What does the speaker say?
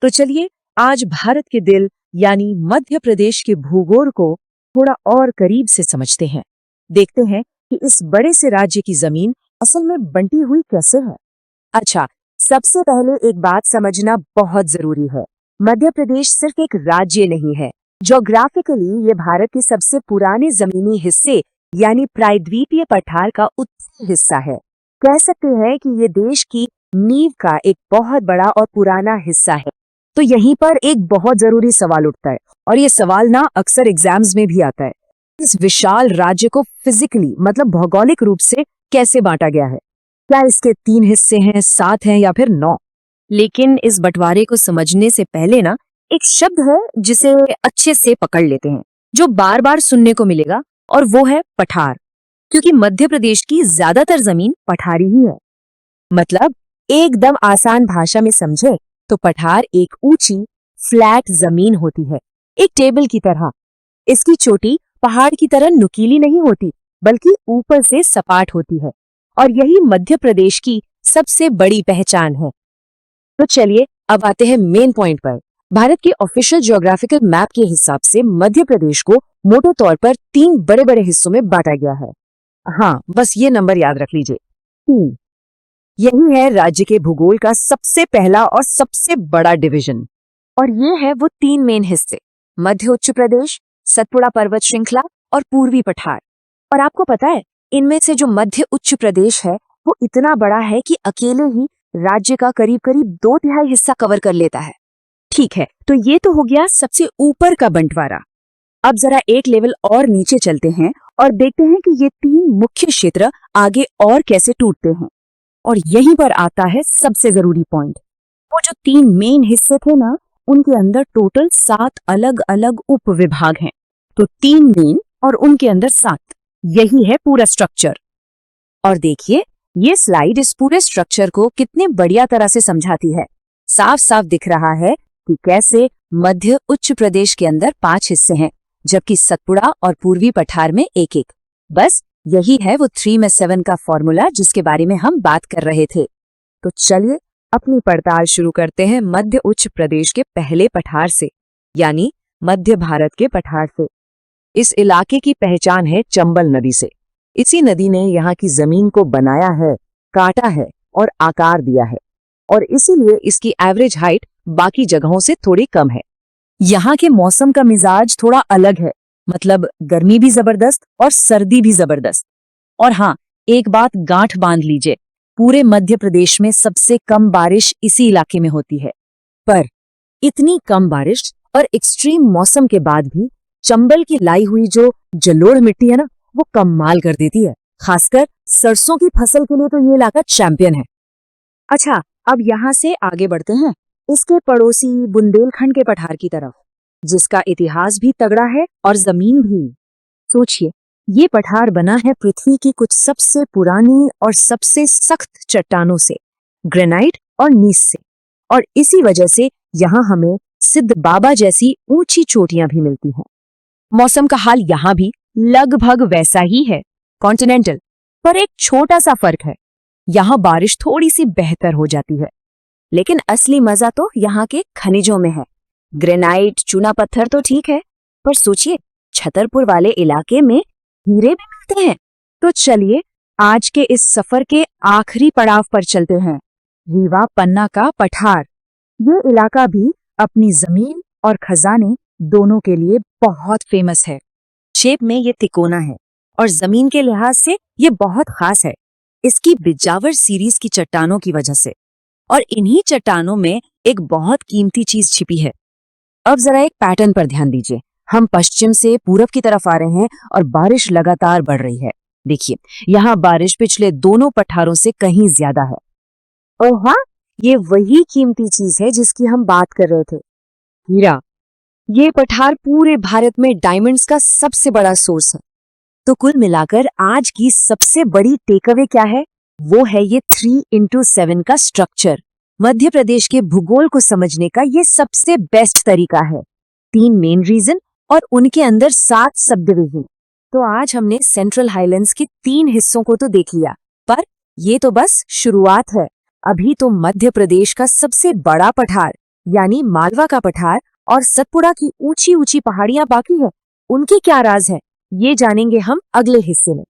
तो चलिए आज भारत के दिल यानी मध्य प्रदेश के भूगोल को थोड़ा और करीब से समझते हैं। देखते हैं कि इस बड़े से राज्य की जमीन असल में बंटी हुई कैसे है। अच्छा, सबसे पहले एक बात समझना बहुत जरूरी है। मध्य प्रदेश सिर्फ एक राज्य नहीं है। ज्योग्राफिकली ये भारत के सबसे पुराने जमीनी हिस्से यानी प्रायद्वीपीय पठार का उत्तरी हिस्सा है। कह सकते हैं कि ये देश की नींव का एक बहुत बड़ा और पुराना हिस्सा है। तो यहीं पर एक बहुत जरूरी सवाल उठता है और ये सवाल ना अक्सर एग्जाम्स में भी आता है। इस विशाल राज्य को फिजिकली मतलब भौगोलिक रूप से कैसे बांटा गया है? क्या इसके 3 हिस्से हैं, 7 हैं या फिर 9? लेकिन इस बंटवारे को समझने से पहले ना एक शब्द है जिसे अच्छे से पकड़ लेते हैं, जो बार बार सुनने को मिलेगा, और वो है पठार। क्योंकि मध्य प्रदेश की ज्यादातर जमीन पठारी ही है। मतलब एकदम आसान भाषा में समझे तो पठार एक ऊंची फ्लैट जमीन होती है, एक टेबल की तरह। इसकी चोटी पहाड़ की तरह नुकीली नहीं होती, बल्कि ऊपर से सपाट होती है, और यही मध्य प्रदेश की सबसे बड़ी पहचान है। तो चलिए अब आते हैं मेन पॉइंट पर। भारत के ऑफिशियल ज्योग्राफिकल मैप के हिसाब से मध्य प्रदेश को मोटे तौर पर 3 बड़े बड़े हिस्सों में बांटा गया है। हाँ, बस ये नंबर याद रख लीजिए, 3। यही है राज्य के भूगोल का सबसे पहला और सबसे बड़ा डिवीजन। और ये है वो 3 मेन हिस्से, मध्य उच्च प्रदेश, सतपुड़ा पर्वत श्रृंखला और पूर्वी पठार। और आपको पता है, इनमें से जो मध्य उच्च प्रदेश है वो इतना बड़ा है कि अकेले ही राज्य का करीब करीब 2/3 हिस्सा कवर कर लेता है। ठीक है, तो ये तो हो गया सबसे ऊपर का बंटवारा। अब जरा एक लेवल और नीचे चलते हैं और देखते हैं कि ये 3 मुख्य क्षेत्र आगे और कैसे टूटते हैं। और यहीं पर आता है सबसे जरूरी पॉइंट। वो जो 3 मेन हिस्से थे ना, उनके अंदर टोटल 7 अलग अलग उप विभाग हैं। तो 3 मेन और उनके अंदर 7, यही है पूरा स्ट्रक्चर। और देखिए, ये स्लाइड इस पूरे स्ट्रक्चर को कितने बढ़िया तरह से समझाती है। साफ साफ दिख रहा है कि कैसे मध्य उच्च प्रदेश के अंदर 5 हिस्से हैं, जबकि सतपुड़ा और पूर्वी पठार में 1-1। बस यही है वो 3 में 7 का फॉर्मूला जिसके बारे में हम बात कर रहे थे। तो चलिए अपनी पड़ताल शुरू करते हैं मध्य उच्च प्रदेश के पहले पठार से, यानी मध्य भारत के पठार से। इस इलाके की पहचान है चंबल नदी से। इसी नदी ने यहाँ की जमीन को बनाया है, काटा है और आकार दिया है, और इसीलिए इसकी एवरेज हाइट बाकी जगहों से थोड़ी कम है। यहाँ के मौसम का मिजाज थोड़ा अलग है, मतलब गर्मी भी जबरदस्त और सर्दी भी जबरदस्त। और हाँ, एक बात गांठ बांध लीजिए, पूरे मध्य प्रदेश में सबसे कम बारिश इसी इलाके में होती है। पर इतनी कम बारिश और एक्सट्रीम मौसम के बाद भी चंबल की लाई हुई जो जलोढ़ मिट्टी है ना, वो कमाल कर देती है। खासकर सरसों की फसल के लिए तो ये इलाका चैंपियन है। अच्छा, अब यहाँ से आगे बढ़ते हैं इसके पड़ोसी बुंदेलखंड के पठार की तरफ, जिसका इतिहास भी तगड़ा है और जमीन भी। सोचिए, ये पठार बना है पृथ्वी की कुछ सबसे पुरानी और सबसे सख्त चट्टानों से, ग्रेनाइट और नीस से। और इसी वजह से यहाँ हमें सिद्ध बाबा जैसी ऊंची चोटियां भी मिलती हैं। मौसम का हाल यहाँ भी लगभग वैसा ही है, कॉन्टिनेंटल। पर एक छोटा सा फर्क है, यहाँ बारिश थोड़ी सी बेहतर हो जाती है। लेकिन असली मजा तो यहाँ के खनिजों में है। ग्रेनाइट, चूना पत्थर तो ठीक है, पर सोचिए छतरपुर वाले इलाके में हीरे भी मिलते हैं। तो चलिए आज के इस सफर के आखिरी पड़ाव पर चलते हैं, रीवा पन्ना का पठार। ये इलाका भी अपनी जमीन और खजाने दोनों के लिए बहुत फेमस है। शेप में ये तिकोना है और जमीन के लिहाज से ये बहुत खास है, इसकी बिजावर सीरीज की चट्टानों की वजह से। और इन्हीं चट्टानों में एक बहुत कीमती चीज छिपी है। अब जरा एक पैटर्न पर ध्यान दीजिए। हम पश्चिम से पूरब की तरफ आ रहे हैं और बारिश लगातार बढ़ रही है। देखिए, यहाँ बारिश पिछले दोनों पठारों से कहीं ज्यादा है। और हाँ, ये वही कीमती चीज है जिसकी हम बात कर रहे थे, हीरा। ये पठार पूरे भारत में डायमंड्स का सबसे बड़ा सोर्स है। तो कुल मिलाकर आज की सबसे बड़ी टेकअवे क्या है? वो है ये 3x7 का स्ट्रक्चर। मध्य प्रदेश के भूगोल को समझने का ये सबसे बेस्ट तरीका है। 3 मेन रीजन और उनके अंदर 7 सब डिवीजन। तो आज हमने सेंट्रल हाईलैंड्स के 3 हिस्सों को तो देख लिया, पर ये तो बस शुरुआत है। अभी तो मध्य प्रदेश का सबसे बड़ा पठार यानी मालवा का पठार और सतपुड़ा की ऊंची ऊंची पहाड़ियां बाकी है, उनके क्या राज है, ये जानेंगे हम अगले हिस्से में।